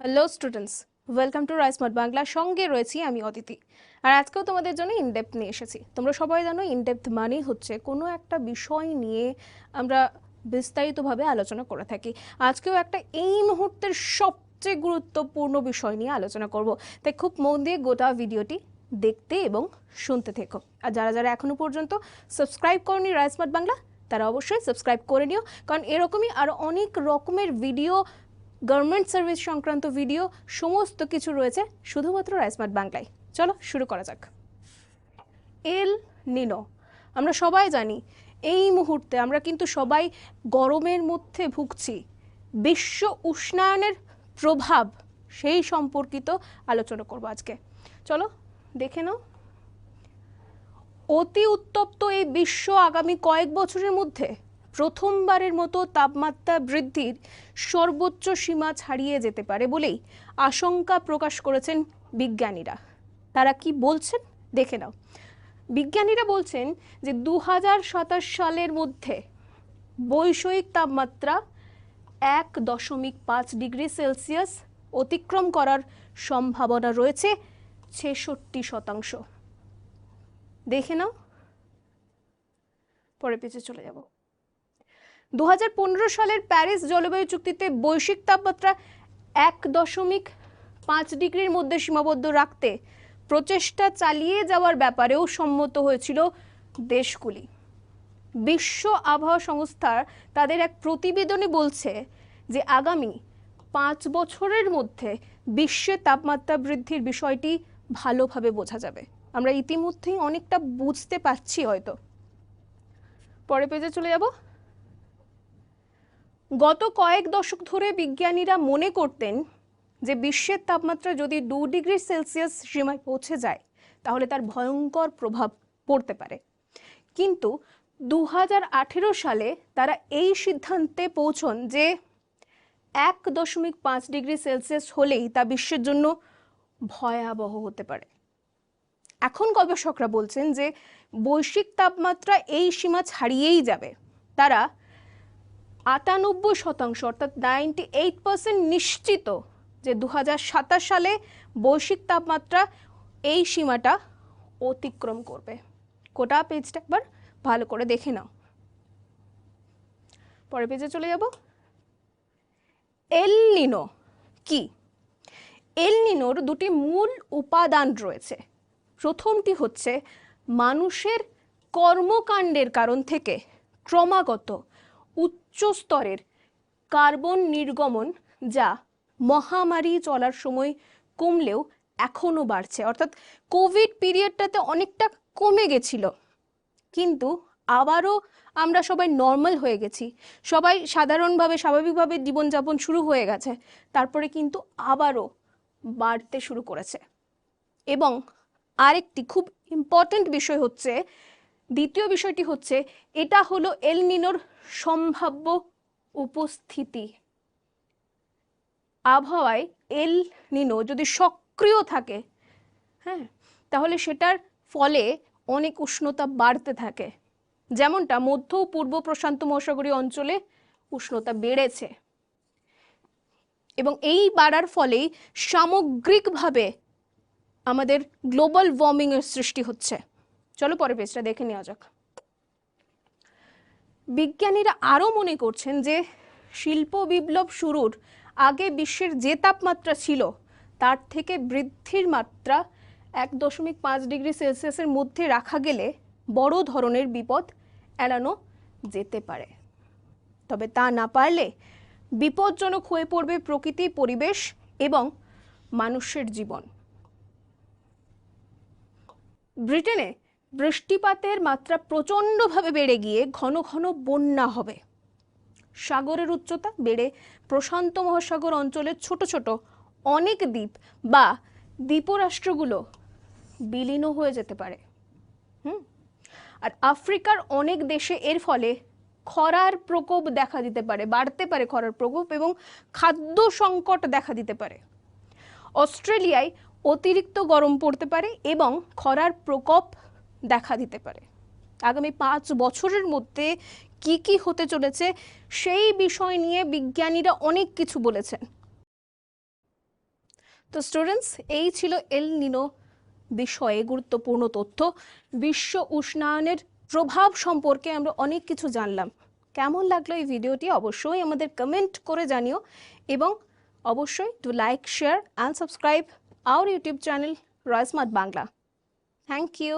Hello students, welcome to রাইসমট বাংলা। সঙ্গে রয়েছি আমি অদিতি। আর আজকেও তোমাদের জন্য ইনডেপথ নিয়ে এসেছি। তোমরা সবাই জানো ইনডেপথ মানেই হচ্ছে কোনো একটা বিষয় নিয়ে আমরা বিস্তারিতভাবে আলোচনা করে থাকি। আজকেও একটা এই মুহূর্তের সবচেয়ে গুরুত্বপূর্ণ বিষয় নিয়ে আলোচনা করব, তাই খুব মন দিয়ে গোটা ভিডিওটি দেখতে এবং শুনতে থেকো। আর যারা যারা এখনও পর্যন্ত সাবস্ক্রাইব করনি রাইসমট বাংলা, তারা অবশ্যই সাবস্ক্রাইব করে নিও, কারণ এরকমই আরও অনেক রকমের ভিডিও, গভর্নমেন্ট সার্ভিস সংক্রান্ত ভিডিও সমস্ত কিছু রয়েছে শুধুমাত্র রাইসমট বাংলায়। চলো শুরু করা যাক। এল নিনো, আমরা সবাই জানি এই মুহূর্তে আমরা কিন্তু সবাই গরমের মধ্যে ভুগছি। বিশ্ব উষ্ণায়নের প্রভাব সেই সম্পর্কিত আলোচনা করব আজকে। চলো দেখে নাও। অতি উত্তপ্ত এই বিশ্ব আগামী কয়েক বছরের মধ্যে প্রথমবারের মতো তাপমাত্রা বৃদ্ধির সর্বোচ্চ সীমা ছাড়িয়ে যেতে পারে বলেই আশঙ্কা প্রকাশ করেছেন বিজ্ঞানীরা। তারা কি বলছেন দেখে নাও। বিজ্ঞানীরা বলছেন যে 2027 সালের মধ্যে বৈশ্বিক তাপমাত্রা 1.5 ডিগ্রি সেলসিয়াস অতিক্রম করার সম্ভাবনা রয়েছে 66%। দেখে নাও, পরে পেছনে চলে যাব। 2015 সালের প্যারিস জলবায়ু চুক্তিতে বৈশ্বিক তাপমাত্রা 1.5 ডিগ্রির মধ্যে সীমাবদ্ধ রাখতে প্রচেষ্টা চালিয়ে যাওয়ার ব্যাপারেও সম্মত হয়েছিল দেশগুলি। বিশ্ব আবহাওয়া সংস্থা তাদের এক প্রতিবেদনে বলছে যে আগামী 5 বছরের মধ্যে বিশ্বে তাপমাত্রা বৃদ্ধির বিষয়টি ভালোভাবে বোঝা যাবে। আমরা ইতিমধ্যেই অনেকটা বুঝতে পারছি হয়তো। পরে পেজে চলে যাব। গত কয়েক দশক ধরে বিজ্ঞানীরা মনে করতেন যে বিশ্বের তাপমাত্রা যদি 2 ডিগ্রি সেলসিয়াস সীমায় পৌঁছে যায় তাহলে তার ভয়ঙ্কর প্রভাব পড়তে পারে। কিন্তু 2018 সালে তারা এই সিদ্ধান্তে পৌঁছন যে 1.5 ডিগ্রি সেলসিয়াস হলেই তা বিশ্বের জন্য ভয়াবহ হতে পারে। এখন গবেষকরা বলছেন যে বৈশ্বিক তাপমাত্রা এই সীমা ছাড়িয়েই যাবে। তারা 98% অর্থাৎ 98% নিশ্চিত যে 2027 সালে বৈশ্বিক তাপমাত্রা এই সীমাটা অতিক্রম করবে। গোটা পেজটা একবার ভালো করে দেখে নাও। পরের পেজে চলে যাব। এল নিনো কি? এল নিনোর দুটি মূল উপাদান রয়েছে। প্রথমটি হচ্ছে মানুষের কর্মকাণ্ডের কারণ থেকে ক্রমাগত উচ্চ স্তরের কার্বন নির্গমন, যা মহামারী চলার সময় কমলেও এখনও বাড়ছে। অর্থাৎ কোভিড পিরিয়ডটাতে অনেকটা কমে গেছিল, কিন্তু আবারও আমরা সবাই নর্মাল হয়ে গেছি, সবাই সাধারণভাবে স্বাভাবিকভাবে জীবনযাপন শুরু হয়ে গেছে, তারপরে কিন্তু আবারও বাড়তে শুরু করেছে। এবং আরেকটি খুব ইম্পর্টেন্ট বিষয় হচ্ছে, দ্বিতীয় বিষয়টি হচ্ছে, এটা হলো এল নিনোর সম্ভাব্য উপস্থিতি। আবহাওয়ায় এল নিনো যদি সক্রিয় থাকে, হ্যাঁ, তাহলে সেটার ফলে অনেক উষ্ণতা বাড়তে থাকে। যেমনটা মধ্য ও পূর্ব প্রশান্ত মহাসাগরীয় অঞ্চলে উষ্ণতা বেড়েছে, এবং এই বাড়ার ফলেই সামগ্রিকভাবে আমাদের গ্লোবাল ওয়ার্মিংয়ের সৃষ্টি হচ্ছে। চলো পরের পেজটা দেখে নেওয়া যাক। বিজ্ঞানীরা আরও মনে করছেন যে শিল্প বিপ্লব শুরুর আগে বিশ্বের যে তাপমাত্রা ছিল তার থেকে বৃদ্ধির মাত্রা 1.5 ডিগ্রি সেলসিয়াসের মধ্যে রাখা গেলে বড় ধরনের বিপদ এড়ানো যেতে পারে। তবে তা না পারলে বিপজ্জনক হয়ে পড়বে প্রকৃতি, পরিবেশ এবং মানুষের জীবন। ব্রিটেনে বৃষ্টিপাতের মাত্রা প্রচণ্ডভাবে বেড়ে গিয়ে ঘন ঘন বন্যা হবে। সাগরের উচ্চতা বেড়ে প্রশান্ত মহাসাগর অঞ্চলের ছোট ছোট অনেক দ্বীপ বা দ্বীপরাষ্ট্রগুলো বিলীন হয়ে যেতে পারে। আর আফ্রিকার অনেক দেশে এর ফলে খরার প্রকোপ দেখা দিতে পারে, বাড়তে পারে খরার প্রকোপ, এবং খাদ্য সংকট দেখা দিতে পারে। অস্ট্রেলিয়ায় অতিরিক্ত গরম পড়তে পারে এবং খরার প্রকোপ দেখা দিতে পারে। আগামী 5 বছরের মধ্যে কি কি হতে চলেছে সেই বিষয় নিয়ে বিজ্ঞানীরা অনেক কিছু বলেছেন। তো স্টুডেন্টস, এই ছিল এল নিনো বিষয়ে গুরুত্বপূর্ণ তথ্য। বিশ্ব উষ্ণায়নের প্রভাব সম্পর্কে আমরা অনেক কিছু জানলাম। কেমন লাগলো এই ভিডিওটি অবশ্যই আমাদের কমেন্ট করে জানিও, এবং অবশ্যই do like, share and subscribe our YouTube channel rise smart Bangla. Thank you.